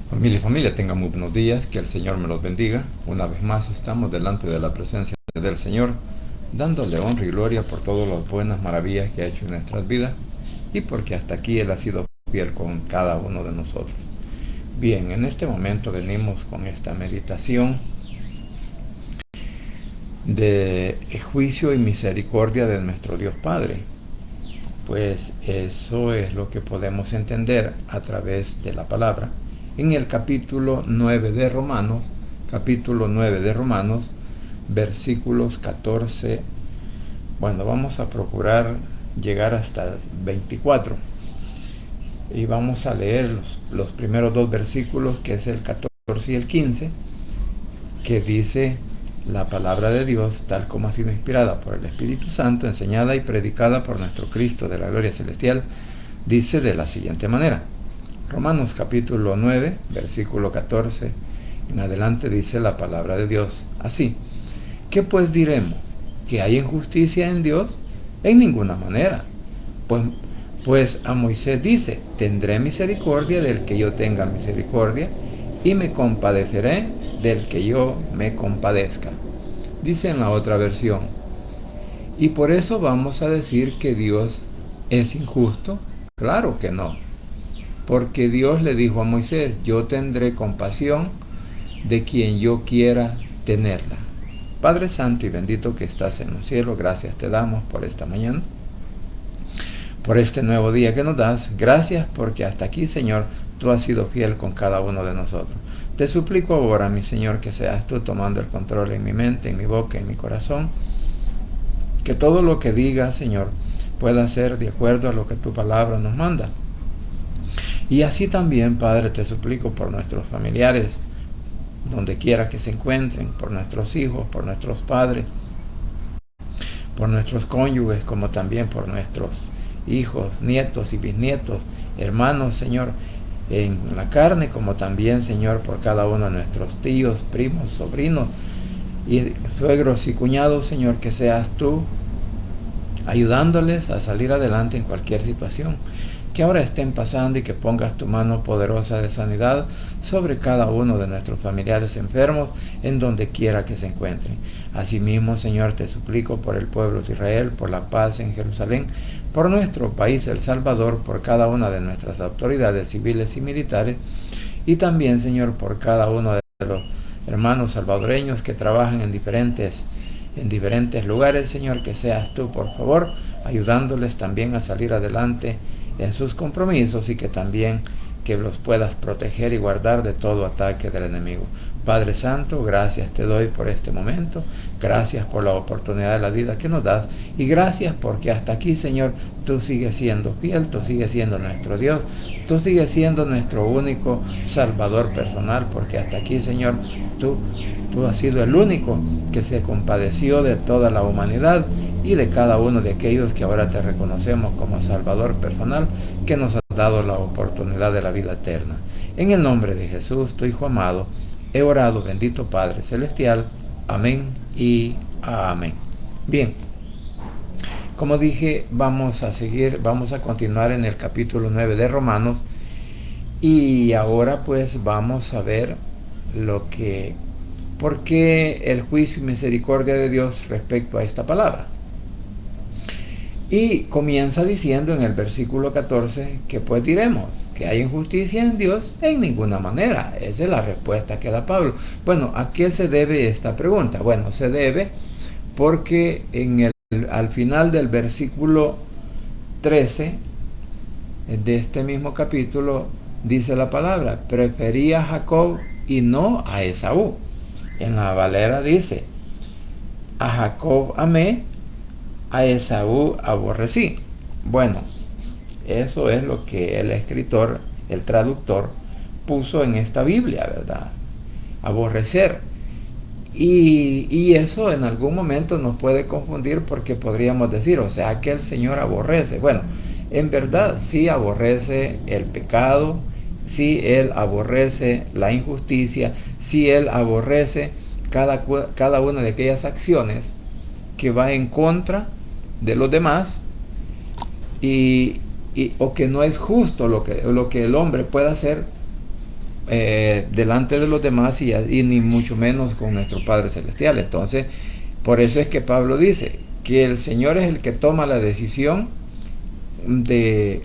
Familia, tengan muy buenos días, que el Señor me los bendiga. Una vez más estamos delante de la presencia del Señor, dándole honra y gloria por todas las buenas maravillas que ha hecho en nuestras vidas y porque hasta aquí Él ha sido fiel con cada uno de nosotros. Bien, en este momento venimos con esta meditación de juicio y misericordia de nuestro Dios Padre. Pues eso es lo que podemos entender a través de la palabra. En el capítulo 9 de Romanos, versículos 14, bueno, vamos a procurar llegar hasta 24 y vamos a leer los primeros dos versículos, que es el 14 y el 15, que dice la palabra de Dios, tal como ha sido inspirada por el Espíritu Santo, enseñada y predicada por nuestro Cristo de la gloria celestial, dice de la siguiente manera. Romanos capítulo 9, versículo 14 en adelante, dice la palabra de Dios así: ¿qué pues diremos? ¿Que hay injusticia en Dios? En ninguna manera. Pues a Moisés dice: tendré misericordia del que yo tenga misericordia, y me compadeceré del que yo me compadezca. Dice en la otra versión: ¿y por eso vamos a decir que Dios es injusto? Claro que no. Porque Dios le dijo a Moisés: yo tendré compasión de quien yo quiera tenerla. Padre Santo y bendito que estás en los cielos, gracias te damos por esta mañana, por este nuevo día que nos das. Gracias porque hasta aquí, Señor, tú has sido fiel con cada uno de nosotros. Te suplico ahora, mi Señor, que seas tú tomando el control en mi mente, en mi boca, en mi corazón. Que todo lo que diga, Señor, pueda ser de acuerdo a lo que tu palabra nos manda. Y así también, Padre, te suplico por nuestros familiares, donde quiera que se encuentren, por nuestros hijos, por nuestros padres, por nuestros cónyuges, como también por nuestros hijos, nietos y bisnietos, hermanos, Señor, en la carne, como también, Señor, por cada uno de nuestros tíos, primos, sobrinos y suegros y cuñados, Señor, que seas tú ayudándoles a salir adelante en cualquier situación que ahora estén pasando, y que pongas tu mano poderosa de sanidad sobre cada uno de nuestros familiares enfermos en donde quiera que se encuentren. Asimismo, Señor, te suplico por el pueblo de Israel, por la paz en Jerusalén, por nuestro país, El Salvador, por cada una de nuestras autoridades civiles y militares, y también, Señor, por cada uno de los hermanos salvadoreños que trabajan en diferentes lugares, Señor, que seas tú, por favor, ayudándoles también a salir adelante en sus compromisos, y que también que los puedas proteger y guardar de todo ataque del enemigo. Padre Santo, gracias te doy por este momento, gracias por la oportunidad de la vida que nos das, y gracias porque hasta aquí, Señor, tú sigues siendo fiel, tú sigues siendo nuestro Dios, tú sigues siendo nuestro único Salvador personal, porque hasta aquí, Señor, tú has sido el único que se compadeció de toda la humanidad y de cada uno de aquellos que ahora te reconocemos como Salvador personal, que nos ha dado la oportunidad de la vida eterna. En el nombre de Jesús, tu Hijo amado, he orado, bendito Padre Celestial. Amén y amén. Bien, como dije, vamos a continuar en el capítulo 9 de Romanos, y ahora pues vamos a ver por qué el juicio y misericordia de Dios respecto a esta palabra. Y comienza diciendo en el versículo 14 que pues diremos que hay injusticia en Dios. En ninguna manera. Esa es la respuesta que da Pablo. Bueno, ¿a qué se debe esta pregunta? Bueno, se debe porque al final del versículo 13 de este mismo capítulo dice la palabra: prefería a Jacob y no a Esaú. En la Valera dice: a Jacob amé, a Esaú aborrecí. Bueno, eso es lo que el escritor, el traductor, puso en esta Biblia, ¿verdad? Aborrecer. Y eso en algún momento nos puede confundir, porque podríamos decir, o sea, que el Señor aborrece. Bueno, en verdad sí aborrece el pecado, sí Él aborrece la injusticia, sí Él aborrece cada una de aquellas acciones que va en contra de los demás, o que no es justo lo que el hombre pueda hacer delante de los demás y ni mucho menos con nuestro Padre Celestial. Entonces, por eso es que Pablo dice que el Señor es el que toma la decisión de,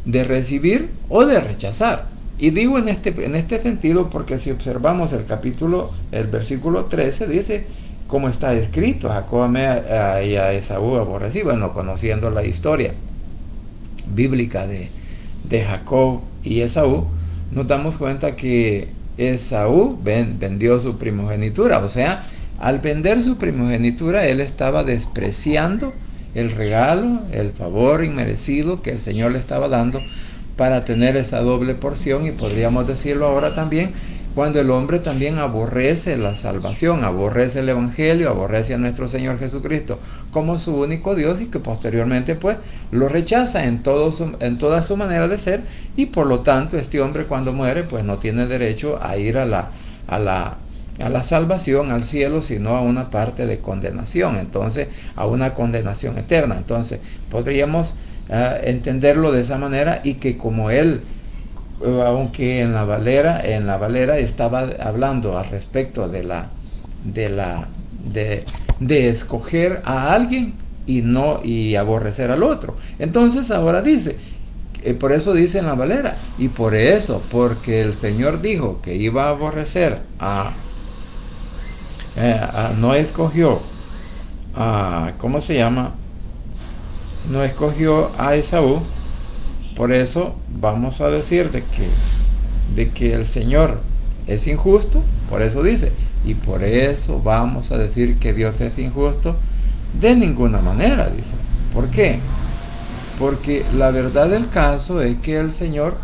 de recibir o de rechazar. Y digo en este sentido porque si observamos el versículo 13 dice, como está escrito, Jacob amé y a Esaú aborrecí. Bueno, conociendo la historia bíblica de Jacob y Esaú, nos damos cuenta que Esaú vendió su primogenitura. O sea, al vender su primogenitura, él estaba despreciando el regalo, el favor inmerecido que el Señor le estaba dando para tener esa doble porción. Y podríamos decirlo ahora también, cuando el hombre también aborrece la salvación, aborrece el Evangelio, aborrece a nuestro Señor Jesucristo como su único Dios, y que posteriormente pues lo rechaza en toda su manera de ser, y por lo tanto este hombre cuando muere pues no tiene derecho a ir a la salvación, al cielo, sino a una parte de condenación, entonces a una condenación eterna. Entonces podríamos entenderlo de esa manera, y que como él, aunque en la Valera estaba hablando al respecto de escoger a alguien y aborrecer al otro. Entonces ahora dice, por eso dice en la Valera, y por eso, porque el Señor dijo que iba a aborrecer no escogió ¿cómo se llama? No escogió a Esaú. Por eso vamos a decir de que el Señor es injusto. Por eso dice, y por eso vamos a decir que Dios es injusto. De ninguna manera, dice. ¿Por qué? Porque la verdad del caso es que el Señor,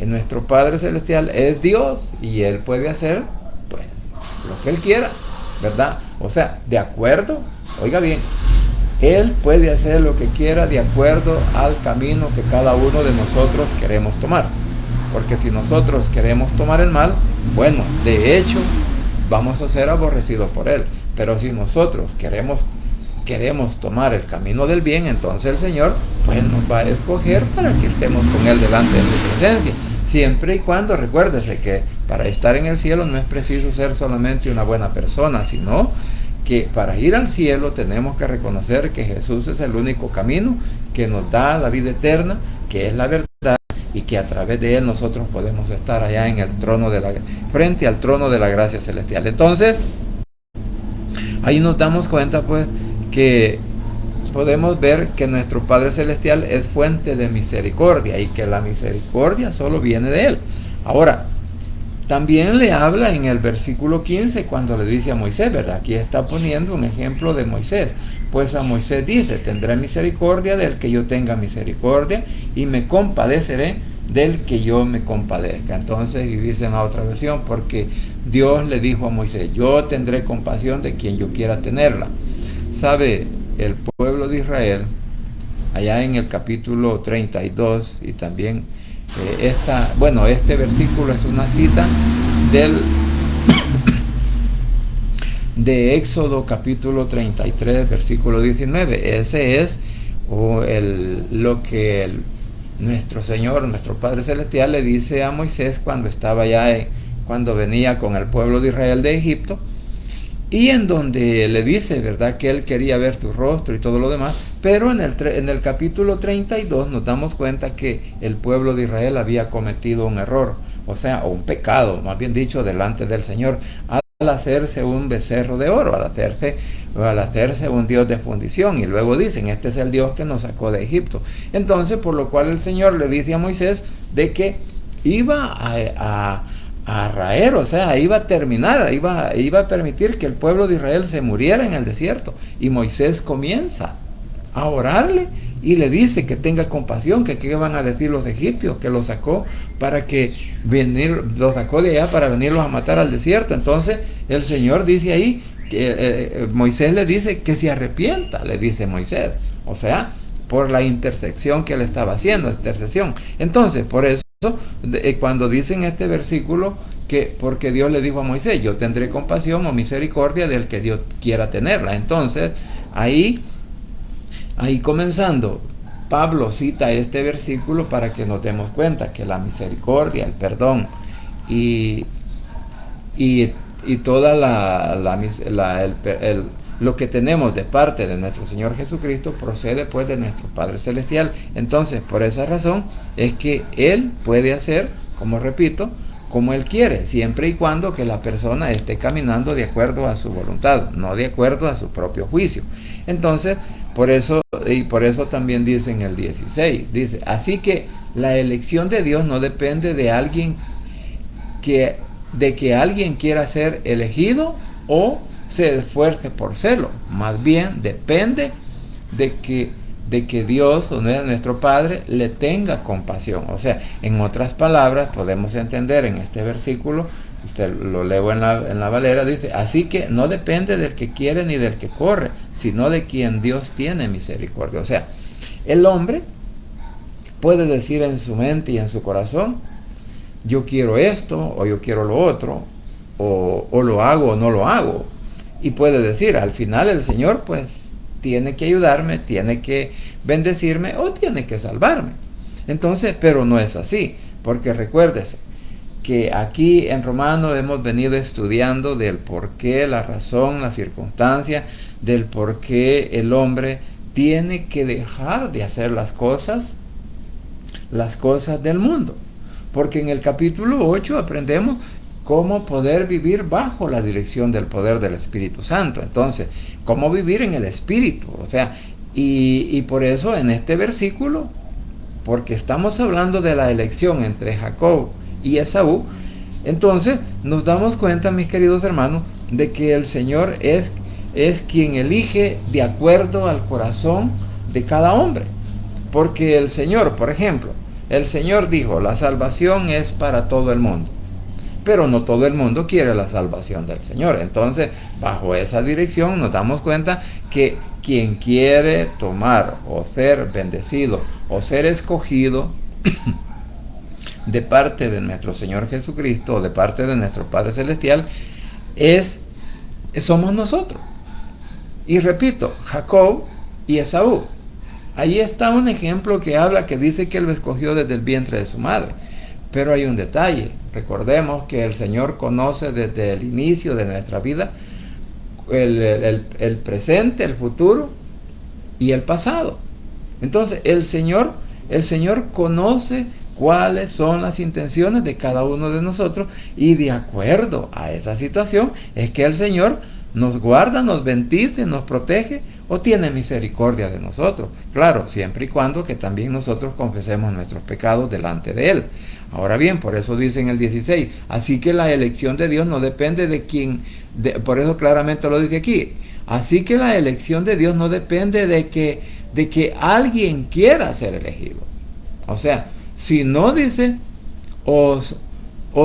nuestro Padre Celestial, es Dios, y Él puede hacer pues lo que Él quiera, ¿verdad? O sea, de acuerdo, oiga bien, Él puede hacer lo que quiera de acuerdo al camino que cada uno de nosotros queremos tomar. Porque si nosotros queremos tomar el mal, bueno, de hecho, vamos a ser aborrecidos por Él. Pero si nosotros queremos tomar el camino del bien, entonces el Señor pues nos va a escoger para que estemos con Él delante de su presencia. Siempre y cuando, recuérdese que para estar en el cielo no es preciso ser solamente una buena persona, sino que para ir al cielo tenemos que reconocer que Jesús es el único camino que nos da la vida eterna, que es la verdad, y que a través de Él nosotros podemos estar allá en el trono frente al trono de la gracia celestial. Entonces, ahí nos damos cuenta pues que podemos ver que nuestro Padre Celestial es fuente de misericordia, y que la misericordia solo viene de Él. Ahora, también le habla en el versículo 15 cuando le dice a Moisés, ¿verdad? Aquí está poniendo un ejemplo de Moisés. Pues a Moisés dice, tendré misericordia del que yo tenga misericordia, y me compadeceré del que yo me compadezca. Entonces, y dice en la otra versión, porque Dios le dijo a Moisés, yo tendré compasión de quien yo quiera tenerla. ¿Sabe? El pueblo de Israel, allá en el capítulo 32, y también este versículo es una cita de Éxodo capítulo 33, versículo 19. Ese es lo que nuestro Señor, nuestro Padre Celestial, le dice a Moisés cuando estaba cuando venía con el pueblo de Israel de Egipto, y en donde le dice, ¿verdad?, que él quería ver tu rostro y todo lo demás. Pero en el capítulo 32 nos damos cuenta que el pueblo de Israel había cometido un error, o sea, un pecado, más bien dicho, delante del Señor, al hacerse un becerro de oro, al hacerse un Dios de fundición. Y luego dicen, este es el Dios que nos sacó de Egipto. Entonces, por lo cual el Señor le dice a Moisés de que iba a raer, o sea, iba a terminar, iba a permitir que el pueblo de Israel se muriera en el desierto. Y Moisés comienza a orarle y le dice que tenga compasión, que qué van a decir los egipcios, que lo sacó de allá para venirlos a matar al desierto. Entonces el Señor dice ahí que Moisés le dice que se arrepienta, le dice Moisés, o sea, por la intercesión que él estaba haciendo, intercesión. Entonces, por eso, cuando dicen este versículo, que porque Dios le dijo a Moisés, yo tendré compasión o misericordia del que Dios quiera tenerla. Entonces, ahí comenzando Pablo cita este versículo para que nos demos cuenta que la misericordia, el perdón y, y, y toda lo que tenemos de parte de nuestro Señor Jesucristo procede pues de nuestro Padre Celestial. Entonces, por esa razón es que Él puede hacer, como repito, como Él quiere, siempre y cuando que la persona esté caminando de acuerdo a su voluntad, no de acuerdo a su propio juicio. Entonces, por eso también dice en el 16, dice, así que la elección de Dios no depende de que alguien quiera ser elegido o se esfuerce por serlo. Más bien depende de que Dios, o nuestro Padre, le tenga compasión. O sea, en otras palabras, podemos entender en este versículo, usted lo leo en la Valera, dice, así que no depende del que quiere ni del que corre, sino de quien Dios tiene misericordia. O sea, el hombre puede decir en su mente y en su corazón, yo quiero esto, o yo quiero lo otro, o lo hago o no lo hago. Y puede decir, al final el Señor pues tiene que ayudarme, tiene que bendecirme o tiene que salvarme. Entonces, pero no es así, porque recuérdese que aquí en Romanos hemos venido estudiando del por qué, la razón, la circunstancia, del por qué el hombre tiene que dejar de hacer las cosas del mundo. Porque en el capítulo 8 aprendemos cómo poder vivir bajo la dirección del poder del Espíritu Santo. Entonces, cómo vivir en el Espíritu. O sea, y por eso en este versículo, porque estamos hablando de la elección entre Jacob y Esaú, entonces nos damos cuenta, mis queridos hermanos, de que el Señor es quien elige de acuerdo al corazón de cada hombre. Porque el Señor, por ejemplo, el Señor dijo, la salvación es para todo el mundo. Pero no todo el mundo quiere la salvación del Señor. Entonces, bajo esa dirección nos damos cuenta que quien quiere tomar o ser bendecido o ser escogido de parte de nuestro Señor Jesucristo o de parte de nuestro Padre Celestial somos nosotros. Y repito, Jacob y Esaú. Ahí está un ejemplo que habla, que dice que él lo escogió desde el vientre de su madre. Pero hay un detalle. Recordemos que el Señor conoce desde el inicio de nuestra vida el presente, el futuro y el pasado. Entonces el Señor conoce cuáles son las intenciones de cada uno de nosotros, y de acuerdo a esa situación es que el Señor nos guarda, nos bendice, nos protege o tiene misericordia de nosotros. Claro, siempre y cuando que también nosotros confesemos nuestros pecados delante de Él. Ahora bien, por eso dice en el 16, así que la elección de Dios no depende de quién, por eso claramente lo dice aquí, así que la elección de Dios no depende de que alguien quiera ser elegido. O sea, si no dice o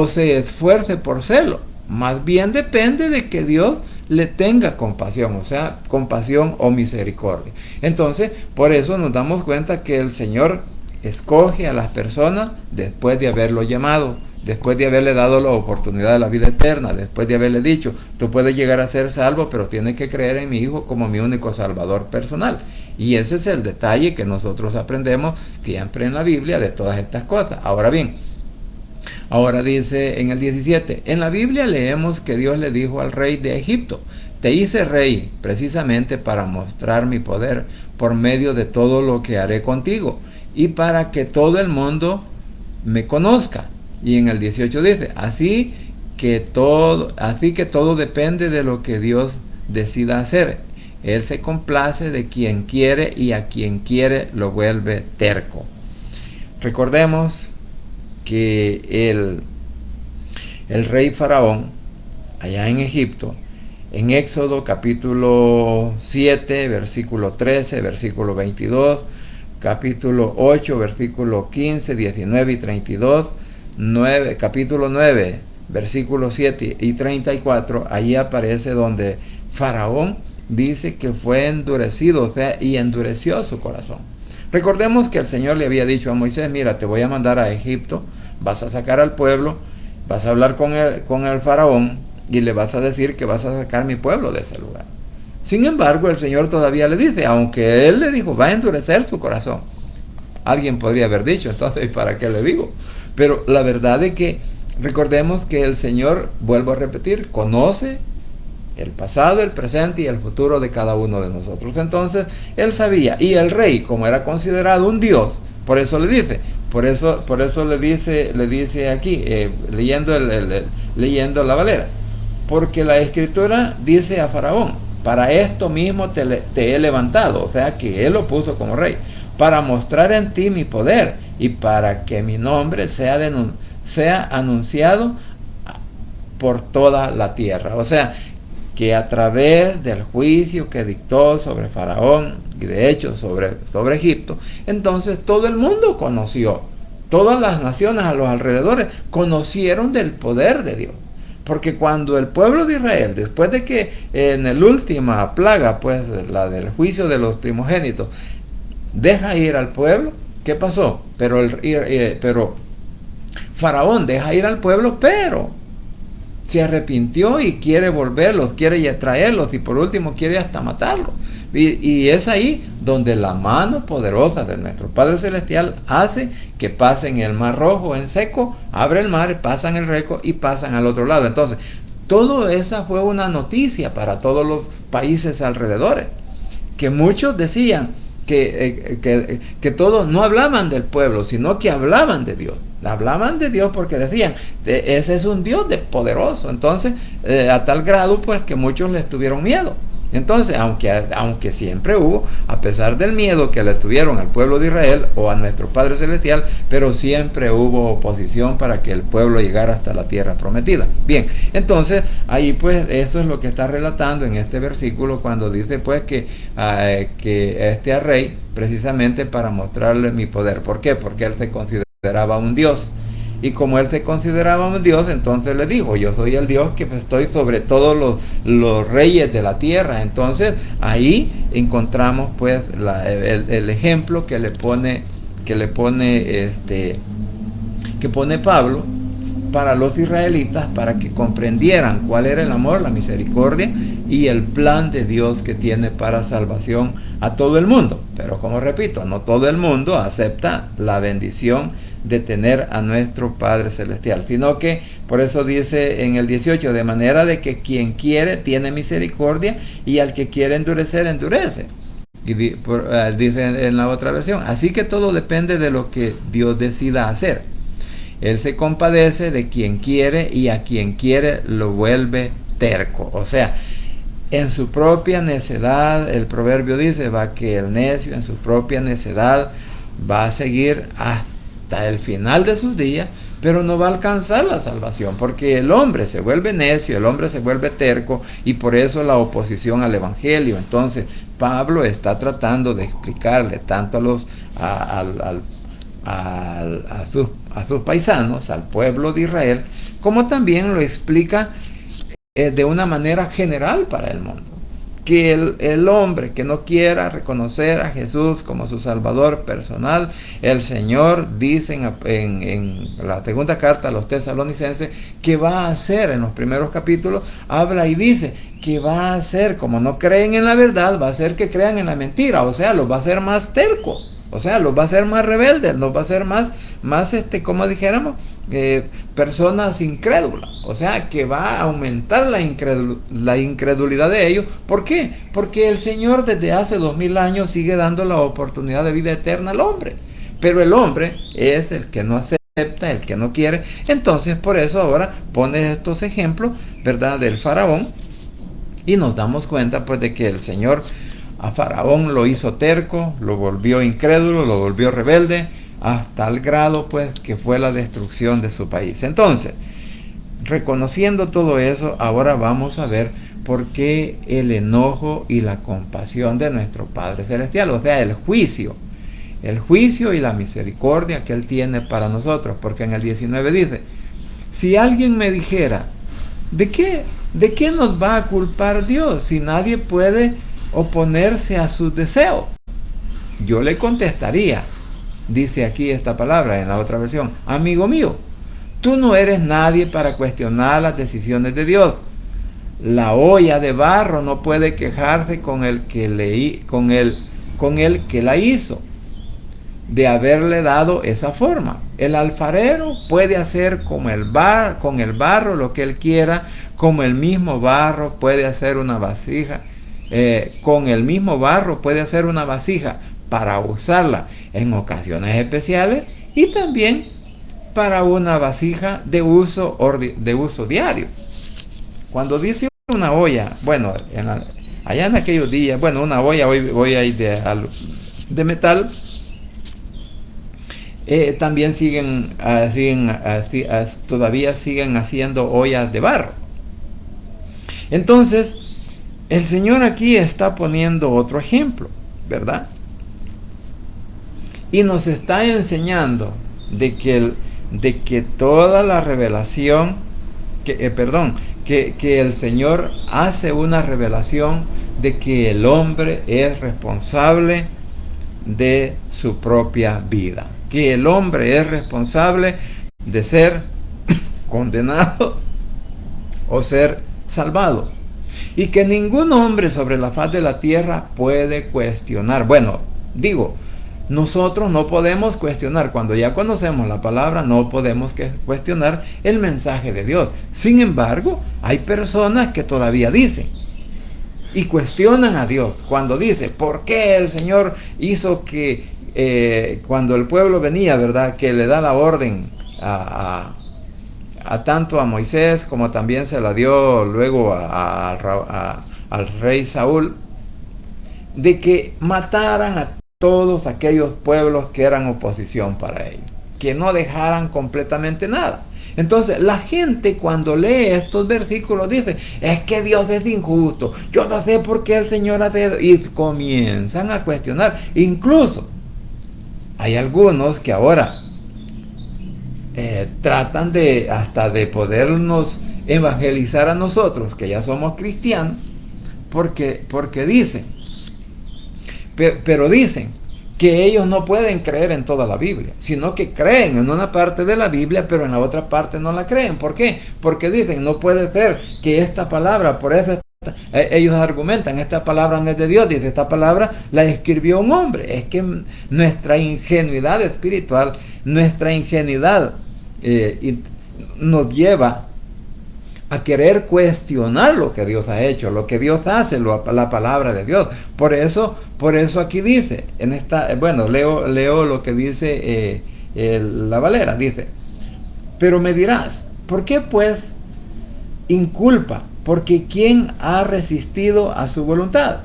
se esfuerce por serlo, más bien depende de que Dios le tenga compasión, o sea, compasión o misericordia. Entonces, por eso nos damos cuenta que el Señor escoge a las personas después de haberlo llamado, después de haberle dado la oportunidad de la vida eterna, después de haberle dicho, tú puedes llegar a ser salvo, pero tienes que creer en mi Hijo como mi único Salvador personal. Y ese es el detalle que nosotros aprendemos siempre en la Biblia de todas estas cosas. Ahora bien, ahora dice en el 17, en la Biblia leemos que Dios le dijo al rey de Egipto, te hice rey precisamente para mostrar mi poder por medio de todo lo que haré contigo y para que todo el mundo me conozca. Y en el 18 dice, así que todo depende de lo que Dios decida hacer. Él se complace de quien quiere y a quien quiere lo vuelve terco. Recordemos que el rey Faraón, allá en Egipto, en Éxodo capítulo 7, versículo 13, versículo 22, capítulo 8, versículo 15, 19 y 32, capítulo 9, versículo 7 y 34, allí aparece donde Faraón dice que fue endurecido, o sea, y endureció su corazón. Recordemos que el Señor le había dicho a Moisés, mira, te voy a mandar a Egipto, vas a sacar al pueblo, vas a hablar con el Faraón y le vas a decir que vas a sacar mi pueblo de ese lugar. Sin embargo, el Señor todavía le dice, aunque Él le dijo, va a endurecer su corazón, alguien podría haber dicho, entonces, ¿para qué le digo? Pero la verdad es que recordemos que el Señor, vuelvo a repetir, conoce el pasado, el presente y el futuro de cada uno de nosotros. Entonces, él sabía, y el rey, como era considerado un dios, por eso le dice, por eso le dice aquí, leyendo la Valera, porque la escritura dice a Faraón, para esto mismo te he levantado, o sea que él lo puso como rey, para mostrar en ti mi poder y para que mi nombre sea anunciado por toda la tierra. O sea, que a través del juicio que dictó sobre Faraón y de hecho sobre Egipto, entonces todo el mundo conoció, todas las naciones a los alrededores conocieron del poder de Dios. Porque cuando el pueblo de Israel, después de que en la última plaga, pues la del juicio de los primogénitos, deja ir al pueblo, ¿qué pasó? Pero Faraón deja ir al pueblo, pero se arrepintió y quiere volverlos, quiere traerlos y por último quiere hasta matarlos. Y es ahí donde la mano poderosa de nuestro Padre Celestial hace que pasen el Mar Rojo en seco, abre el mar, pasan el Reco y pasan al otro lado. Entonces, todo esa fue una noticia para todos los países alrededores, que muchos decían que todos no hablaban del pueblo, sino que hablaban de Dios. Hablaban de Dios porque decían, ese es un Dios poderoso. Entonces, a tal grado pues que muchos les tuvieron miedo. Entonces, aunque siempre hubo, a pesar del miedo que le tuvieron al pueblo de Israel o a nuestro Padre Celestial, pero siempre hubo oposición para que el pueblo llegara hasta la tierra prometida. Bien, entonces ahí pues eso es lo que está relatando en este versículo cuando dice pues que este rey precisamente para mostrarle mi poder. ¿Por qué? Porque él se consideraba un Dios. Y como él se consideraba un Dios, entonces le dijo, yo soy el Dios que estoy sobre todos los reyes de la tierra. Entonces ahí encontramos pues el ejemplo que pone Pablo para los israelitas, para que comprendieran cuál era el amor, la misericordia y el plan de Dios que tiene para salvación a todo el mundo. Pero como repito, no todo el mundo acepta la bendición de tener a nuestro Padre Celestial, sino que por eso dice en el 18, de manera de que quien quiere tiene misericordia y al que quiere endurecer, endurece. Y dice en la otra versión, así que todo depende de lo que Dios decida hacer. Él se compadece de quien quiere y a quien quiere lo vuelve terco. O sea, en su propia necedad, el proverbio dice, va que el necio en su propia necedad va a seguir hasta el final de sus días, pero no va a alcanzar la salvación, porque el hombre se vuelve necio, el hombre se vuelve terco, y por eso la oposición al evangelio. Entonces, Pablo está tratando de explicarle tanto a sus paisanos, al pueblo de Israel, como también lo explica de una manera general para el mundo. Que el hombre que no quiera reconocer a Jesús como su Salvador personal, el Señor dice en la segunda carta a los Tesalonicenses que va a hacer, en los primeros capítulos, habla y dice que va a hacer, como no creen en la verdad, va a hacer que crean en la mentira, o sea, los va a hacer más tercos. O sea, los va a hacer más rebeldes, los va a hacer más como dijéramos, personas incrédulas. O sea, que va a aumentar la incredulidad de ellos. ¿Por qué? Porque el Señor desde hace 2000 años sigue dando la oportunidad de vida eterna al hombre. Pero el hombre es el que no acepta, el que no quiere. Entonces, por eso ahora pone estos ejemplos, ¿verdad?, del faraón. Y nos damos cuenta, pues, de que el Señor a Faraón lo hizo terco, lo volvió incrédulo, lo volvió rebelde, hasta el grado pues que fue la destrucción de su país. Entonces, reconociendo todo eso, ahora vamos a ver por qué el enojo y la compasión de nuestro Padre Celestial, o sea, el juicio y la misericordia que Él tiene para nosotros, porque en el 19 dice, si alguien me dijera, ¿de qué nos va a culpar Dios si nadie puede oponerse a sus deseos? Yo le contestaría, dice aquí esta palabra en la otra versión, amigo mío, tú no eres nadie para cuestionar las decisiones de Dios. La olla de barro no puede quejarse con el que la hizo. de haberle dado esa forma. El alfarero puede hacer con el barro lo que él quiera, como el mismo barro puede hacer una vasija. Con el mismo barro puede hacer una vasija para usarla en ocasiones especiales y también para una vasija de uso diario. Cuando dice una olla, bueno, allá en aquellos días, bueno, una olla hoy hay de metal, también todavía siguen haciendo ollas de barro. Entonces, el Señor aquí está poniendo otro ejemplo, ¿verdad? Y nos está enseñando de que toda la revelación, que el Señor hace una revelación de que el hombre es responsable de su propia vida, que el hombre es responsable de ser condenado o ser salvado, y que ningún hombre sobre la faz de la tierra puede cuestionar. Bueno, digo, nosotros no podemos cuestionar, cuando ya conocemos la palabra, no podemos cuestionar el mensaje de Dios. Sin embargo, hay personas que todavía dicen y cuestionan a Dios cuando dice, ¿por qué el Señor hizo que cuando el pueblo venía, verdad, que le da la orden tanto a Moisés como también se la dio luego al rey Saúl, de que mataran a todos aquellos pueblos que eran oposición para ellos, que no dejaran completamente nada? Entonces la gente cuando lee estos versículos dice, es que Dios es injusto, yo no sé por qué el Señor hace eso, y comienzan a cuestionar. Incluso hay algunos que ahora tratan hasta de podernos evangelizar a nosotros, que ya somos cristianos, porque dicen, pero dicen que ellos no pueden creer en toda la Biblia, sino que creen en una parte de la Biblia, pero en la otra parte no la creen. ¿Por qué? Porque dicen, no puede ser que esta palabra, por eso ellos argumentan, esta palabra no es de Dios, dice, esta palabra la escribió un hombre. Es que nuestra ingenuidad espiritual, nuestra ingenuidad nos lleva a querer cuestionar lo que Dios ha hecho, lo que Dios hace, la palabra de Dios. Por eso aquí dice, leo lo que dice la Valera, dice, pero me dirás, ¿por qué pues inculpa? Porque ¿quién ha resistido a su voluntad?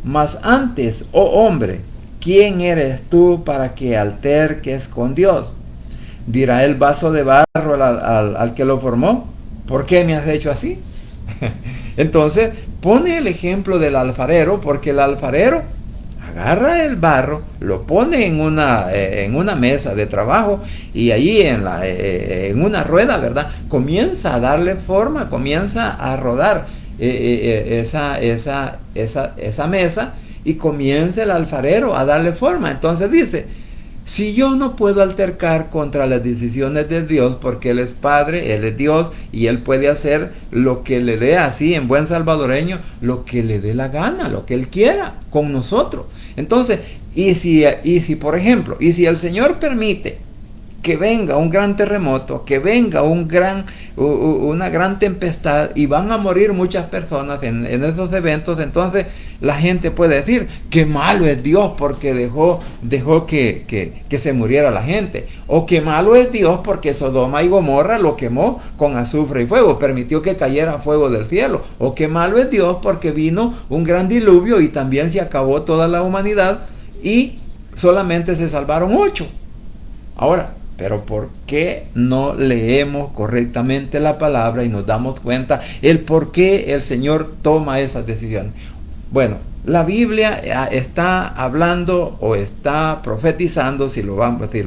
Mas antes, oh hombre, ¿quién eres tú para que alterques con Dios? Dirá el vaso de barro al que lo formó, ¿por qué me has hecho así? Entonces pone el ejemplo del alfarero, porque el alfarero agarra el barro, lo pone en una mesa de trabajo y allí en una rueda, ¿verdad? Comienza a darle forma, comienza a rodar esa mesa, y comienza el alfarero a darle forma. Entonces dice, si yo no puedo altercar contra las decisiones de Dios, porque Él es Padre, Él es Dios, y Él puede hacer lo que le dé, así en buen salvadoreño, lo que le dé la gana, lo que Él quiera con nosotros. Entonces, y si por ejemplo, y si el Señor permite que venga un gran terremoto, que venga una gran tempestad y van a morir muchas personas en esos eventos, entonces la gente puede decir, qué malo es Dios porque dejó que se muriera la gente, o qué malo es Dios porque Sodoma y Gomorra lo quemó con azufre y fuego, permitió que cayera fuego del cielo, o qué malo es Dios porque vino un gran diluvio y también se acabó toda la humanidad y solamente se salvaron 8. Ahora, pero ¿por qué no leemos correctamente la palabra y nos damos cuenta el por qué el Señor toma esas decisiones? Bueno, la Biblia está hablando o está profetizando, si lo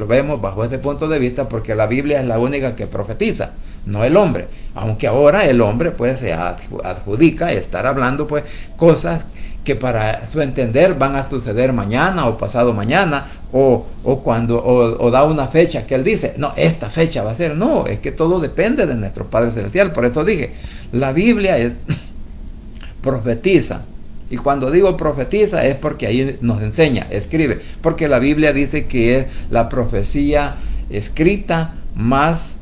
vemos bajo ese punto de vista, porque la Biblia es la única que profetiza, no el hombre. Aunque ahora el hombre pues se adjudica estar hablando pues cosas que para su entender van a suceder mañana o pasado mañana, o da una fecha que él dice, no, esta fecha va a ser. No, es que todo depende de nuestro Padre Celestial. Por eso dije, la Biblia profetiza Y cuando digo profetiza es porque ahí nos enseña, escribe, porque la Biblia dice que es la profecía escrita más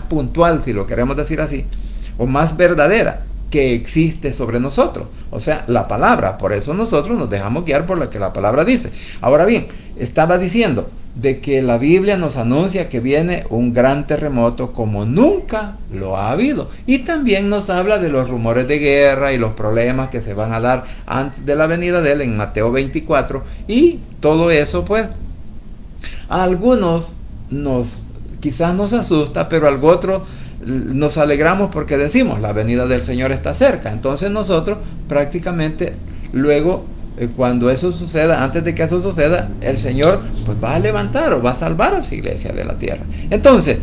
puntual, si lo queremos decir así, o más verdadera que existe sobre nosotros, o sea, la palabra. Por eso nosotros nos dejamos guiar por lo que la palabra dice. Ahora bien, estaba diciendo de que la Biblia nos anuncia que viene un gran terremoto como nunca lo ha habido, y también nos habla de los rumores de guerra y los problemas que se van a dar antes de la venida de él en Mateo 24, y todo eso pues a algunos quizás nos asusta, pero a otros nos alegramos porque decimos la venida del Señor está cerca. Entonces nosotros prácticamente luego, cuando eso suceda, antes de que eso suceda, el Señor pues va a levantar o va a salvar a su iglesia de la tierra. Entonces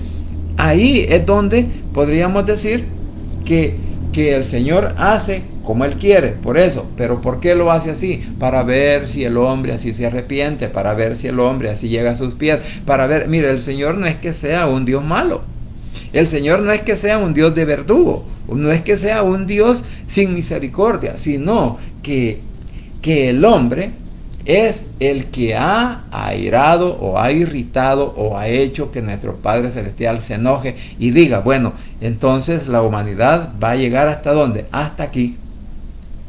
ahí es donde podríamos decir que el Señor hace como Él quiere, por eso. Pero ¿por qué lo hace así? Para ver si el hombre así se arrepiente, para ver si el hombre así llega a sus pies, para ver, mire, el Señor no es que sea un Dios malo, el Señor no es que sea un Dios de verdugo, no es que sea un Dios sin misericordia, sino que el hombre es el que ha airado o ha irritado o ha hecho que nuestro Padre Celestial se enoje y diga, bueno, entonces la humanidad va a llegar ¿hasta dónde? Hasta aquí.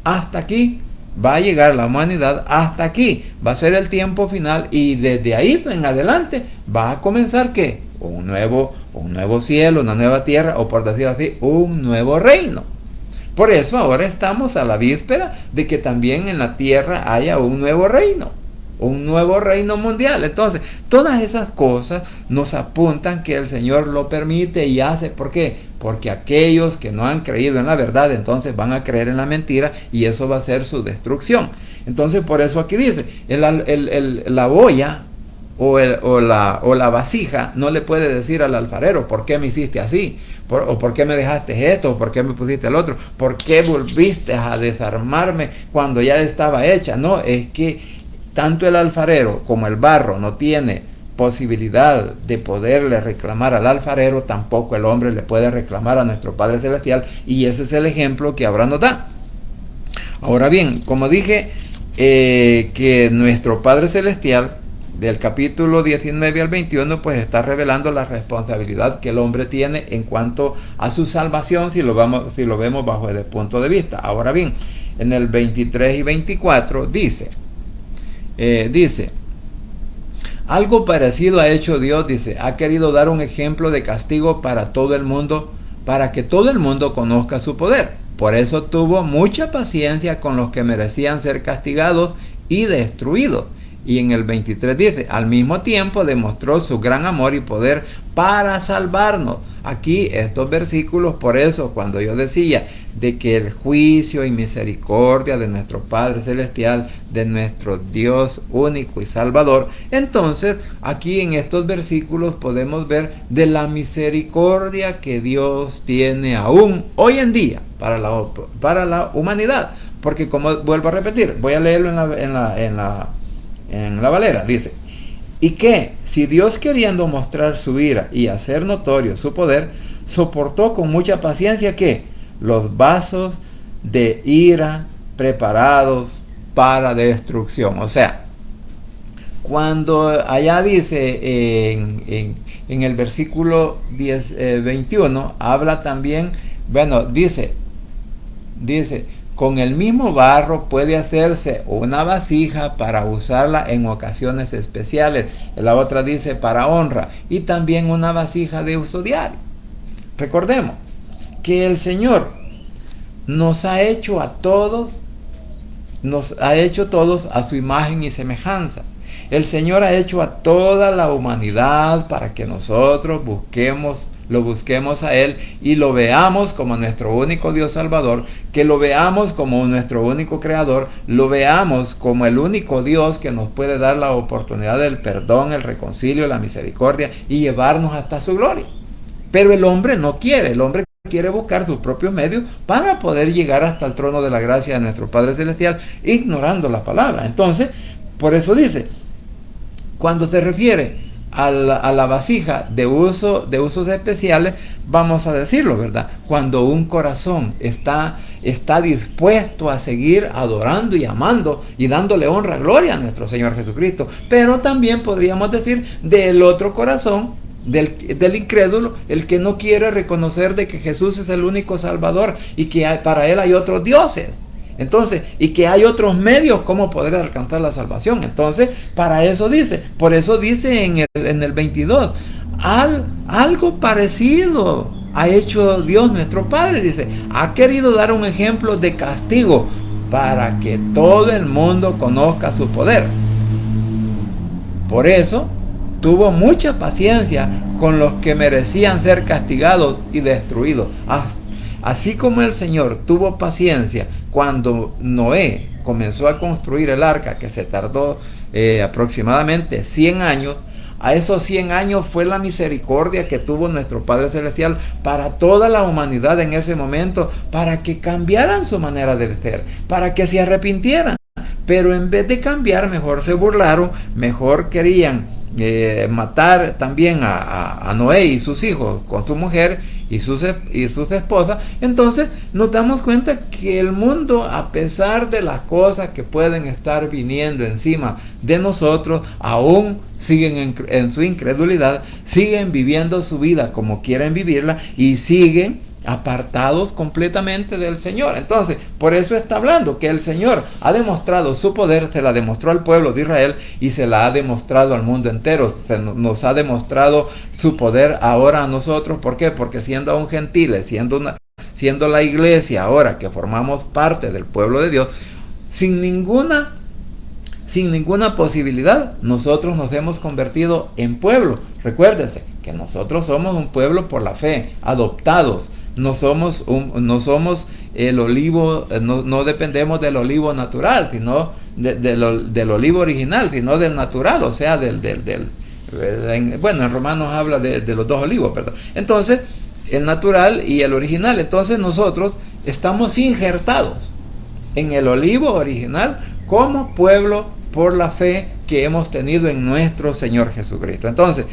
Hasta aquí va a llegar la humanidad, hasta aquí va a ser el tiempo final, y desde ahí en adelante va a comenzar ¿qué? Un nuevo cielo, una nueva tierra, o por decir así, un nuevo reino. Por eso ahora estamos a la víspera de que también en la tierra haya un nuevo reino mundial. Entonces, todas esas cosas nos apuntan que el Señor lo permite y hace. ¿Por qué? Porque aquellos que no han creído en la verdad, entonces van a creer en la mentira, y eso va a ser su destrucción. Entonces, por eso aquí dice, la boya o la vasija no le puede decir al alfarero, ¿por qué me hiciste así? ¿O por qué me dejaste esto? ¿O por qué me pusiste el otro? ¿Por qué volviste a desarmarme cuando ya estaba hecha? No, es que tanto el alfarero como el barro no tiene posibilidad de poderle reclamar al alfarero, tampoco el hombre le puede reclamar a nuestro Padre Celestial, y ese es el ejemplo que Abraham nos da. Ahora bien, como dije, que nuestro Padre Celestial, del capítulo 19 al 21, pues está revelando la responsabilidad que el hombre tiene en cuanto a su salvación, si lo vemos bajo ese punto de vista. Ahora bien, en el 23 y 24 dice, algo parecido ha hecho Dios, dice, ha querido dar un ejemplo de castigo para todo el mundo, para que todo el mundo conozca su poder. Por eso tuvo mucha paciencia con los que merecían ser castigados y destruidos. Y en el 23 dice, al mismo tiempo demostró su gran amor y poder para salvarnos. Aquí estos versículos, por eso cuando yo decía de que el juicio y misericordia de nuestro Padre Celestial, de nuestro Dios único y Salvador, entonces aquí en estos versículos podemos ver de la misericordia que Dios tiene aún hoy en día para la humanidad. Porque, como vuelvo a repetir, voy a leerlo en la Valera, dice, y que si Dios, queriendo mostrar su ira y hacer notorio su poder, soportó con mucha paciencia que los vasos de ira preparados para destrucción. O sea, cuando allá dice en el versículo 21, habla también, bueno, dice, con el mismo barro puede hacerse una vasija para usarla en ocasiones especiales. La otra dice para honra, y también una vasija de uso diario. Recordemos que el Señor nos ha hecho todos a su imagen y semejanza. El Señor ha hecho a toda la humanidad para que nosotros lo busquemos a Él y lo veamos como nuestro único Dios Salvador, que lo veamos como nuestro único Creador, lo veamos como el único Dios que nos puede dar la oportunidad del perdón, el reconcilio, la misericordia y llevarnos hasta su gloria. Pero el hombre no quiere, el hombre quiere buscar sus propios medios para poder llegar hasta el trono de la gracia de nuestro Padre Celestial, ignorando la palabra. Entonces, por eso dice, cuando se refiere a la vasija de usos especiales, vamos a decirlo, ¿verdad? Cuando un corazón está dispuesto a seguir adorando y amando y dándole honra, gloria a nuestro Señor Jesucristo. Pero también podríamos decir del otro corazón, del incrédulo, el que no quiere reconocer de que Jesús es el único Salvador y que para él hay otros dioses. Entonces, y que hay otros medios como poder alcanzar la salvación. Entonces, para eso dice, por eso dice en el 22, algo parecido ha hecho Dios nuestro Padre. Dice, ha querido dar un ejemplo de castigo para que todo el mundo conozca su poder. Por eso, tuvo mucha paciencia con los que merecían ser castigados y destruidos. Así como el Señor tuvo paciencia cuando Noé comenzó a construir el arca, que se tardó aproximadamente 100 años, a esos 100 años fue la misericordia que tuvo nuestro Padre Celestial para toda la humanidad en ese momento, para que cambiaran su manera de ser, para que se arrepintieran. Pero en vez de cambiar, mejor se burlaron, mejor querían matar también a Noé y sus hijos con su mujer y sus esposas. Entonces nos damos cuenta que el mundo, a pesar de las cosas que pueden estar viniendo encima de nosotros, aún siguen en su incredulidad, siguen viviendo su vida como quieren vivirla y siguen apartados completamente del Señor. Entonces, por eso está hablando que el Señor ha demostrado su poder, se la demostró al pueblo de Israel y se la ha demostrado al mundo entero. Nos ha demostrado su poder ahora a nosotros. ¿Por qué? Porque siendo aún gentiles, siendo la iglesia ahora que formamos parte del pueblo de Dios, sin ninguna posibilidad, nosotros nos hemos convertido en pueblo. Recuérdense que nosotros somos un pueblo por la fe, adoptados. No somos el olivo, no dependemos del olivo natural, sino del olivo original, sino del natural, o sea, bueno, en Romanos habla de los dos olivos, ¿verdad? Entonces, el natural y el original. Entonces nosotros estamos injertados en el olivo original como pueblo por la fe que hemos tenido en nuestro Señor Jesucristo. Entonces,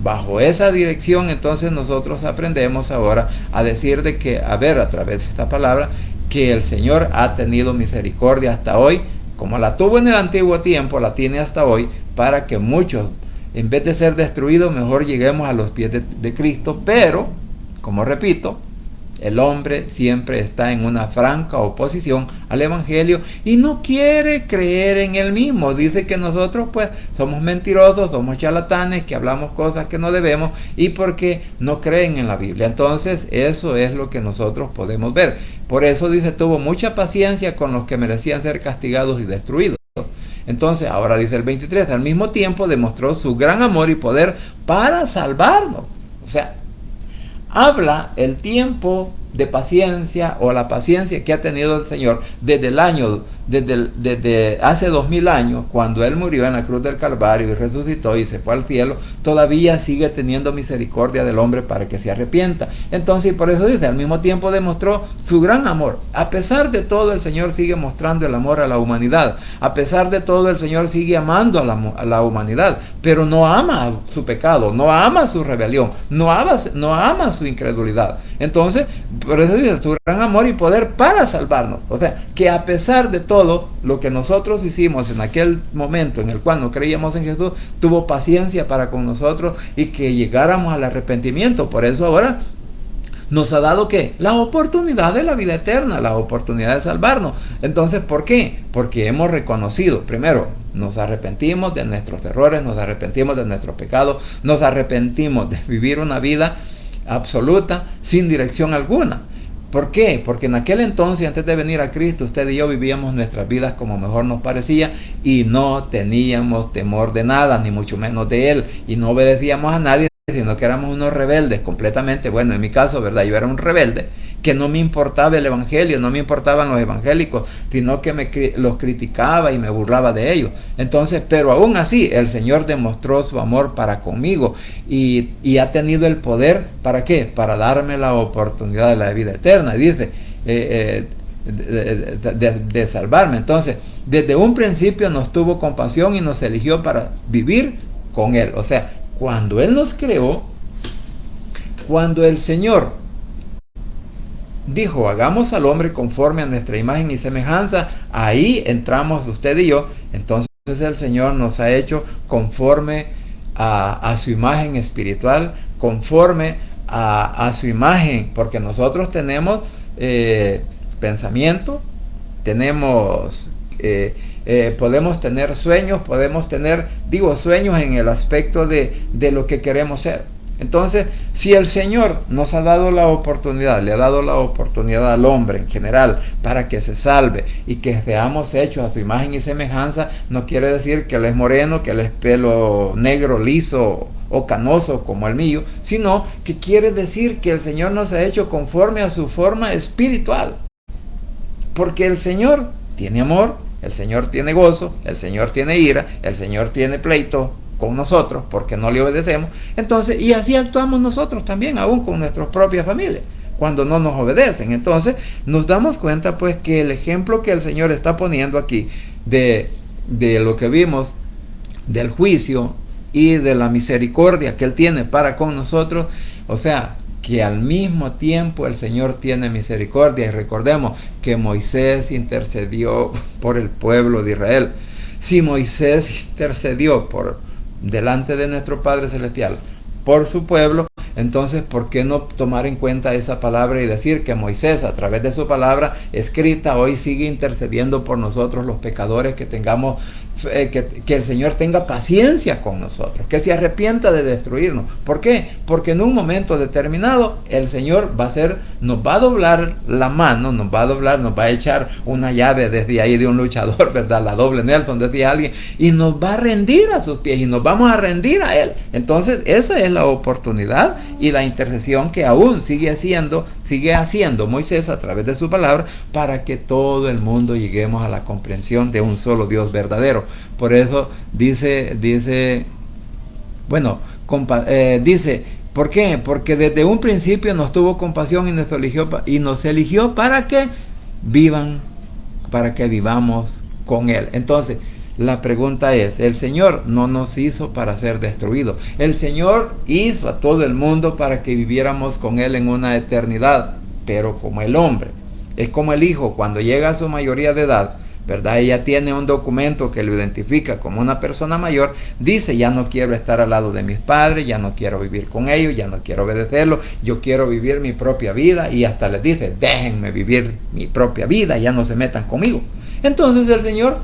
bajo esa dirección, entonces nosotros aprendemos ahora a decir de que, a través de esta palabra, que el Señor ha tenido misericordia hasta hoy, como la tuvo en el antiguo tiempo, la tiene hasta hoy, para que muchos, en vez de ser destruidos, mejor lleguemos a los pies de Cristo. Pero, como repito, el hombre siempre está en una franca oposición al Evangelio y no quiere creer en él mismo. Dice que nosotros pues somos mentirosos, somos charlatanes, que hablamos cosas que no debemos y porque no creen en la Biblia. Entonces eso es lo que nosotros podemos ver. Por eso dice, tuvo mucha paciencia con los que merecían ser castigados y destruidos. Entonces ahora dice el 23, al mismo tiempo demostró su gran amor y poder para salvarnos. O sea, habla el tiempo de paciencia o la paciencia que ha tenido el Señor desde hace 2000 años, cuando Él murió en la cruz del Calvario y resucitó y se fue al cielo. Todavía sigue teniendo misericordia del hombre para que se arrepienta. Entonces, por eso dice, al mismo tiempo demostró su gran amor. A pesar de todo, el Señor sigue mostrando el amor a la humanidad. A pesar de todo, el Señor sigue amando a la humanidad, pero no ama su pecado, no ama su rebelión, no ama su incredulidad. Entonces, por eso dice, su gran amor y poder para salvarnos. O sea, que a pesar de todo lo que nosotros hicimos en aquel momento en el cual no creíamos en Jesús, tuvo paciencia para con nosotros y que llegáramos al arrepentimiento. Por eso ahora nos ha dado ¿qué? La oportunidad de la vida eterna, la oportunidad de salvarnos. Entonces, ¿por qué? Porque hemos reconocido, primero, nos arrepentimos de nuestros errores, nos arrepentimos de nuestros pecados, nos arrepentimos de vivir una vida absoluta, sin dirección alguna. ¿Por qué? Porque en aquel entonces, antes de venir a Cristo, usted y yo vivíamos nuestras vidas como mejor nos parecía y no teníamos temor de nada, ni mucho menos de Él, y no obedecíamos a nadie, sino que éramos unos rebeldes completamente. Bueno, en mi caso, ¿verdad? Yo era un rebelde, que no me importaba el evangelio, no me importaban los evangélicos, sino que los criticaba y me burlaba de ellos. Entonces, pero aún así, el Señor demostró su amor para conmigo y ha tenido el poder, ¿para qué? Para darme la oportunidad de la vida eterna. Y dice, de salvarme. Entonces, desde un principio nos tuvo compasión y nos eligió para vivir con Él. O sea, cuando Él nos creó, cuando el Señor dijo, hagamos al hombre conforme a nuestra imagen y semejanza, ahí entramos usted y yo. Entonces el Señor nos ha hecho conforme a su imagen espiritual, conforme a su imagen, porque nosotros tenemos pensamiento, tenemos podemos tener sueños, podemos tener, sueños en el aspecto de lo que queremos ser. Entonces, si el Señor nos ha dado la oportunidad, le ha dado la oportunidad al hombre en general para que se salve y que seamos hechos a su imagen y semejanza, no quiere decir que Él es moreno, que Él es pelo negro, liso o canoso como el mío, sino que quiere decir que el Señor nos ha hecho conforme a su forma espiritual. Porque el Señor tiene amor, el Señor tiene gozo, el Señor tiene ira, el Señor tiene pleito con nosotros porque no le obedecemos. Entonces, y así actuamos nosotros también, aún con nuestras propias familias, cuando no nos obedecen. Entonces, nos damos cuenta pues que el ejemplo que el Señor está poniendo aquí de lo que vimos, del juicio y de la misericordia que Él tiene para con nosotros, o sea, que al mismo tiempo el Señor tiene misericordia. Y recordemos que Moisés intercedió por el pueblo de Israel. Si Moisés intercedió delante de nuestro Padre Celestial por su pueblo, entonces ¿por qué no tomar en cuenta esa palabra y decir que Moisés, a través de su palabra escrita, hoy sigue intercediendo por nosotros los pecadores, que tengamos que el Señor tenga paciencia con nosotros, que se arrepienta de destruirnos? ¿Por qué? Porque en un momento determinado el Señor nos va a doblar la mano, nos va a echar una llave desde ahí de un luchador, ¿verdad? La doble Nelson, decía alguien, y nos va a rendir a sus pies y nos vamos a rendir a Él. Entonces esa es la oportunidad y la intercesión que aún sigue haciendo Moisés a través de su palabra, para que todo el mundo lleguemos a la comprensión de un solo Dios verdadero. Por eso dice, ¿por qué? Porque desde un principio nos tuvo compasión y nos eligió para que vivamos con Él. Entonces, la pregunta es, el Señor no nos hizo para ser destruidos. El Señor hizo a todo el mundo para que viviéramos con Él en una eternidad. Pero como el hombre, es como el hijo cuando llega a su mayoría de edad, ¿verdad? Ella tiene un documento que lo identifica como una persona mayor. Dice, ya no quiero estar al lado de mis padres, ya no quiero vivir con ellos, ya no quiero obedecerlos, yo quiero vivir mi propia vida. Y hasta les dice, déjenme vivir mi propia vida, ya no se metan conmigo. Entonces el Señor,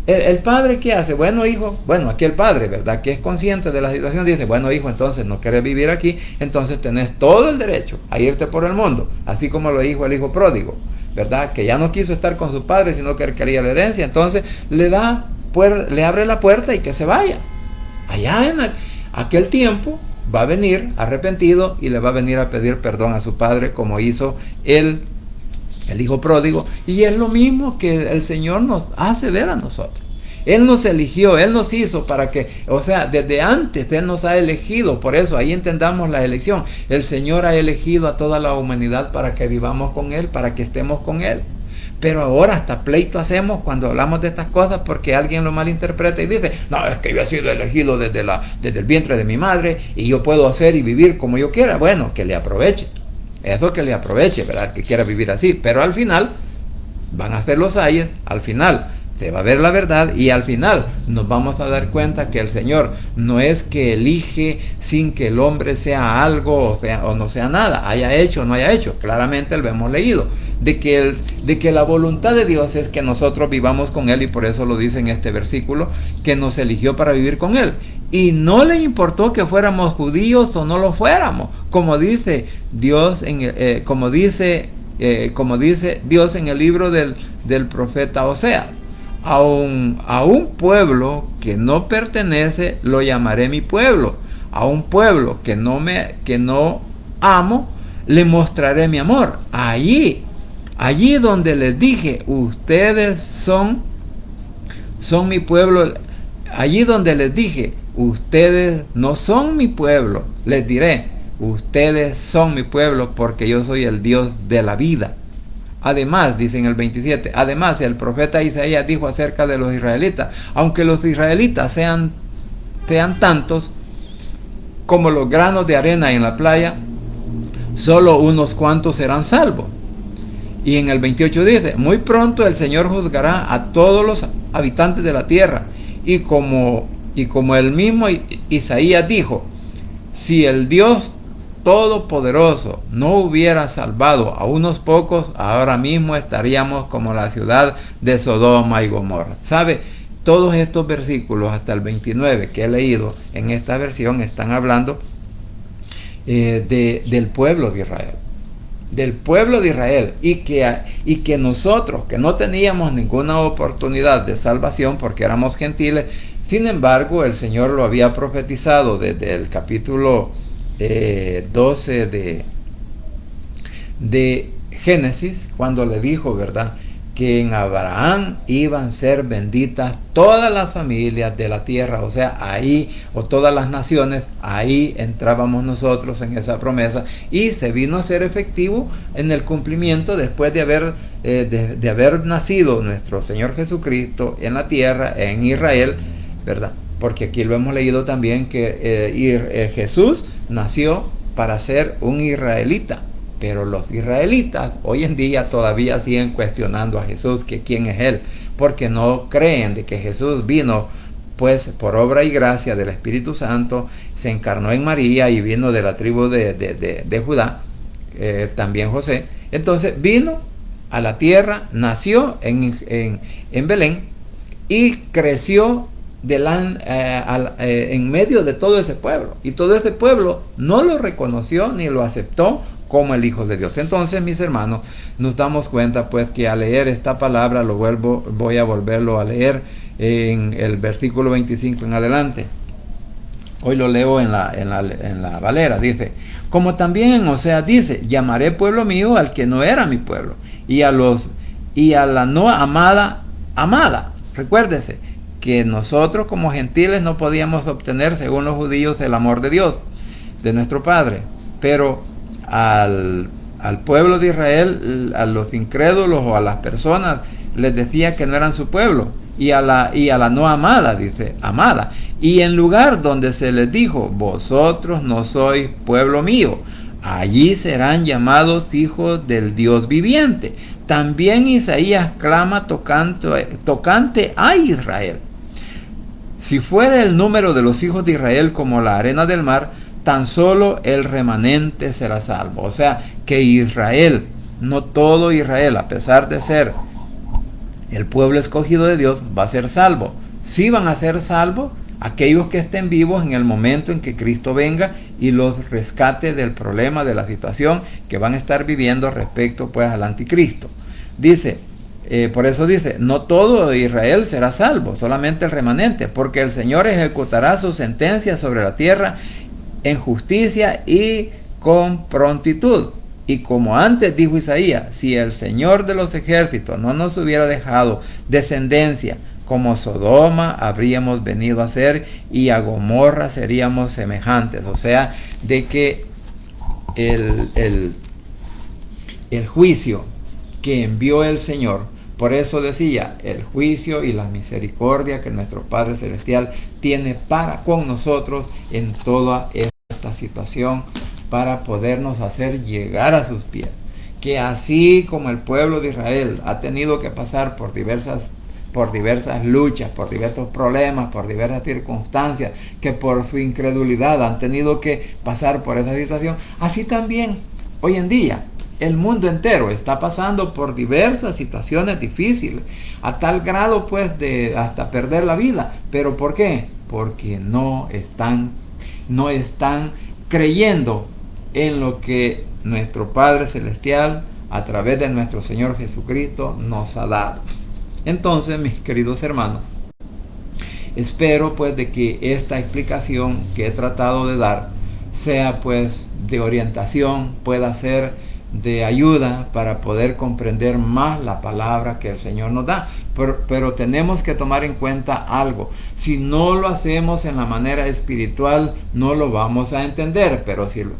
el padre, ¿qué hace? Bueno, hijo, aquí el padre, ¿verdad?, que es consciente de la situación, dice, bueno, hijo, entonces no quieres vivir aquí, entonces tenés todo el derecho a irte por el mundo, así como lo dijo el hijo pródigo, ¿verdad?, que ya no quiso estar con su padre, sino que quería la herencia. Entonces le abre la puerta y que se vaya. Allá en aquel tiempo va a venir arrepentido y le va a venir a pedir perdón a su padre, como hizo el hijo pródigo. Y es lo mismo que el Señor nos hace ver a nosotros. Él nos eligió, Él nos hizo para que, desde antes Él nos ha elegido. Por eso ahí entendamos la elección. El Señor ha elegido a toda la humanidad para que vivamos con Él, para que estemos con Él. Pero ahora hasta pleito hacemos cuando hablamos de estas cosas, porque alguien lo malinterpreta y dice, no, es que yo he sido elegido desde el vientre de mi madre y yo puedo hacer y vivir como yo quiera. Bueno, que le aproveche. Eso, que le aproveche, ¿verdad?, que quiera vivir así. Pero al final van a ser los ayes, al final se va a ver la verdad y al final nos vamos a dar cuenta que el Señor no es que elige sin que el hombre sea algo o no sea nada, haya hecho o no haya hecho. Claramente lo hemos leído, de que la voluntad de Dios es que nosotros vivamos con Él, y por eso lo dice en este versículo, que nos eligió para vivir con Él. Y no le importó que fuéramos judíos o no lo fuéramos, como dice Dios como dice Dios en el libro del profeta Oseas. A un pueblo que no pertenece lo llamaré mi pueblo. A un pueblo que no amo le mostraré mi amor. Allí donde les dije, ustedes son mi pueblo. Allí donde les dije, ustedes no son mi pueblo, les diré, ustedes son mi pueblo, porque yo soy el Dios de la vida. Además, dice en el 27, además el profeta Isaías dijo acerca de los israelitas, aunque los israelitas sean tantos, como los granos de arena en la playa, solo unos cuantos serán salvos. Y en el 28 dice, muy pronto el Señor juzgará a todos los habitantes de la tierra. Y como el mismo Isaías dijo, si el Dios Todopoderoso no hubiera salvado a unos pocos, ahora mismo estaríamos como la ciudad de Sodoma y Gomorra. ¿Sabe? Todos estos versículos hasta el 29 que he leído en esta versión están hablando del pueblo de Israel. Del pueblo de Israel, y que nosotros, que no teníamos ninguna oportunidad de salvación porque éramos gentiles, sin embargo el Señor lo había profetizado desde el capítulo 12 de Génesis, cuando le dijo, ¿verdad?, que en Abraham iban a ser benditas todas las familias de la tierra, o sea, ahí, o todas las naciones, ahí entrábamos nosotros en esa promesa, y se vino a ser efectivo en el cumplimiento después de haber nacido nuestro Señor Jesucristo en la tierra, en Israel, ¿verdad? Porque aquí lo hemos leído también que Jesús nació para ser un israelita. Pero los israelitas hoy en día todavía siguen cuestionando a Jesús, que quién es Él, porque no creen de que Jesús vino pues por obra y gracia del Espíritu Santo, se encarnó en María y vino de la tribu de Judá, también José. Entonces vino a la tierra, nació en Belén y creció en medio de todo ese pueblo, y todo ese pueblo no lo reconoció ni lo aceptó como el Hijo de Dios. Entonces, mis hermanos, nos damos cuenta pues que al leer esta palabra, voy a volverlo a leer en el versículo 25 en adelante. Hoy lo leo en la Valera. Dice, como también en Oseas dice, llamaré pueblo mío al que no era mi pueblo, y a la no amada. Recuérdese que nosotros como gentiles no podíamos obtener, según los judíos, el amor de Dios, de nuestro Padre, pero al pueblo de Israel, a los incrédulos o a las personas, les decía que no eran su pueblo, y a la no amada, dice, amada, y en lugar donde se les dijo, vosotros no sois pueblo mío, allí serán llamados hijos del Dios viviente. También Isaías clama tocante a Israel. Si fuera el número de los hijos de Israel como la arena del mar, tan solo el remanente será salvo. O sea, que Israel, no todo Israel, a pesar de ser el pueblo escogido de Dios, va a ser salvo. Sí van a ser salvos aquellos que estén vivos en el momento en que Cristo venga y los rescate del problema, de la situación que van a estar viviendo respecto pues al anticristo. Dice, por eso dice, no todo Israel será salvo, solamente el remanente, porque el Señor ejecutará su sentencia sobre la tierra en justicia y con prontitud. Y como antes dijo Isaías, si el Señor de los ejércitos no nos hubiera dejado descendencia, como Sodoma habríamos venido a ser, y a Gomorra seríamos semejantes. O sea, de que el juicio que envió el Señor, por eso decía, el juicio y la misericordia que nuestro Padre Celestial tiene para con nosotros en toda esta situación, para podernos hacer llegar a sus pies. Que así como el pueblo de Israel ha tenido que pasar por diversas luchas, por diversos problemas, por diversas circunstancias, que por su incredulidad han tenido que pasar por esa situación, así también hoy en día el mundo entero está pasando por diversas situaciones difíciles, a tal grado pues de hasta perder la vida. ¿Pero por qué? Porque no están creyendo en lo que nuestro Padre Celestial a través de nuestro Señor Jesucristo nos ha dado. Entonces, mis queridos hermanos, espero pues de que esta explicación que he tratado de dar sea pues de orientación, pueda ser de ayuda para poder comprender más la palabra que el Señor nos da, pero tenemos que tomar en cuenta algo. Si no lo hacemos en la manera espiritual, no lo vamos a entender,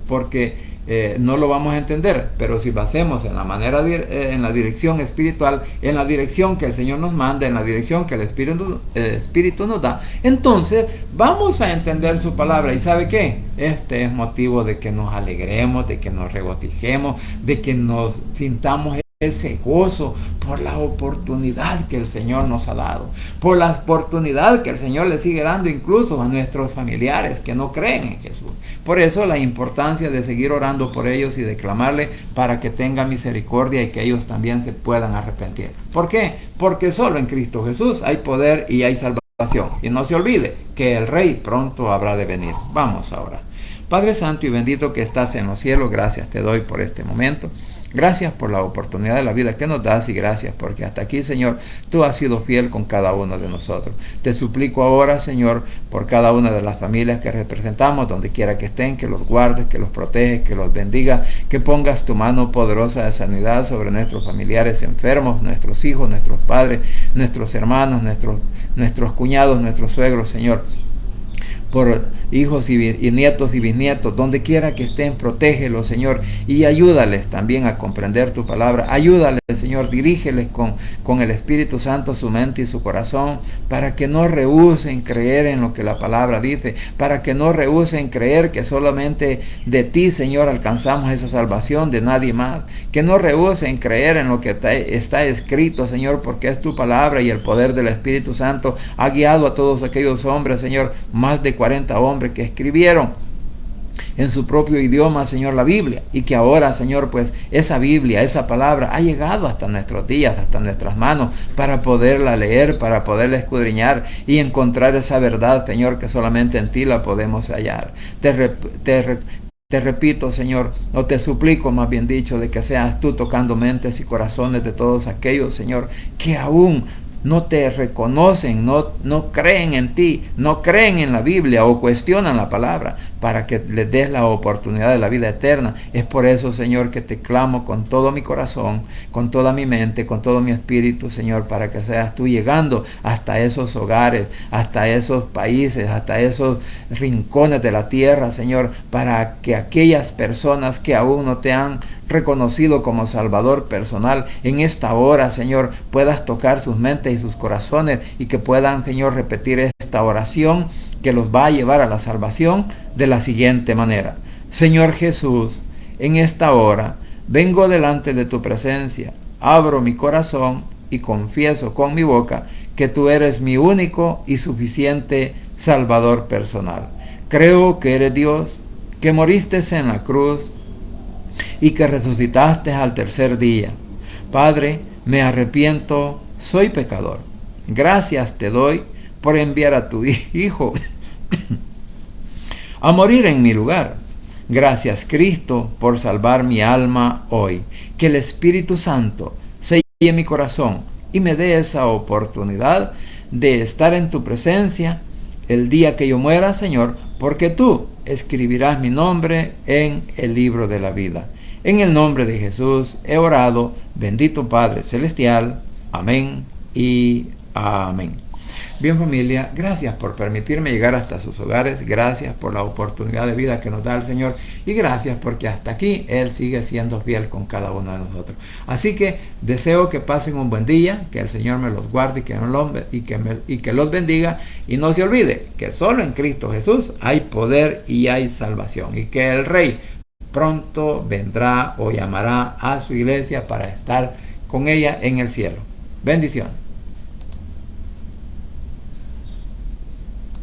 porque no lo vamos a entender, pero si lo hacemos en la manera, en la dirección espiritual, en la dirección que el Señor nos manda, en la dirección que el Espíritu nos da, entonces vamos a entender su palabra. ¿Y sabe qué? Este es motivo de que nos alegremos, de que nos regocijemos, de que nos sintamos ese gozo por la oportunidad que el Señor nos ha dado, por la oportunidad que el Señor le sigue dando incluso a nuestros familiares que no creen en Jesús. Por eso la importancia de seguir orando por ellos y de clamarle para que tenga misericordia y que ellos también se puedan arrepentir. ¿Por qué? Porque solo en Cristo Jesús hay poder y hay salvación. Y no se olvide que el Rey pronto habrá de venir. Vamos ahora. Padre Santo y bendito que estás en los cielos, gracias te doy por este momento. Gracias por la oportunidad de la vida que nos das y gracias porque hasta aquí, Señor, tú has sido fiel con cada uno de nosotros. Te suplico ahora, Señor, por cada una de las familias que representamos, donde quiera que estén, que los guardes, que los proteges, que los bendiga, que pongas tu mano poderosa de sanidad sobre nuestros familiares enfermos, nuestros hijos, nuestros padres, nuestros hermanos, nuestros cuñados, nuestros suegros, Señor. Por hijos y nietos y bisnietos, donde quiera que estén, protégelos, Señor, y ayúdales también a comprender tu palabra. Ayúdales, Señor, dirígeles con el Espíritu Santo su mente y su corazón, para que no rehúsen creer en lo que la palabra dice, para que no rehúsen creer que solamente de ti, Señor, alcanzamos esa salvación, de nadie más. Que no rehúsen creer en lo que está escrito, Señor, porque es tu palabra y el poder del Espíritu Santo ha guiado a todos aquellos hombres, Señor, más de 40 hombres que escribieron en su propio idioma, Señor, la Biblia, y que ahora, Señor, pues esa Biblia, esa palabra ha llegado hasta nuestros días, hasta nuestras manos, para poderla leer, para poderla escudriñar y encontrar esa verdad, Señor, que solamente en ti la podemos hallar. Te repito, Señor, o te suplico, más bien dicho, de que seas tú tocando mentes y corazones de todos aquellos, Señor, que aún no te reconocen, no creen en ti, no creen en la Biblia o cuestionan la palabra, para que les des la oportunidad de la vida eterna. Es por eso, Señor, que te clamo con todo mi corazón, con toda mi mente, con todo mi espíritu, Señor, para que seas tú llegando hasta esos hogares, hasta esos países, hasta esos rincones de la tierra, Señor, para que aquellas personas que aún no te han reconocido como Salvador personal, en esta hora, Señor, puedas tocar sus mentes y sus corazones y que puedan, Señor, repetir esta oración que los va a llevar a la salvación de la siguiente manera. Señor Jesús, en esta hora vengo delante de tu presencia, abro mi corazón y confieso con mi boca que tú eres mi único y suficiente Salvador personal. Creo que eres Dios, que moriste en la cruz y que resucitaste al tercer día. Padre, me arrepiento, soy pecador. Gracias te doy por enviar a tu Hijo a morir en mi lugar. Gracias, Cristo, por salvar mi alma hoy. Que el Espíritu Santo selle mi corazón y me dé esa oportunidad de estar en tu presencia el día que yo muera, Señor, porque tú escribirás mi nombre en el libro de la vida. En el nombre de Jesús he orado, bendito Padre Celestial. Amén y amén. Bien, familia, gracias por permitirme llegar hasta sus hogares, gracias por la oportunidad de vida que nos da el Señor y gracias porque hasta aquí Él sigue siendo fiel con cada uno de nosotros. Así que deseo que pasen un buen día, que el Señor me los guarde y que los bendiga, y no se olvide que solo en Cristo Jesús hay poder y hay salvación, y que el Rey pronto vendrá o llamará a su iglesia para estar con ella en el cielo. Bendiciones.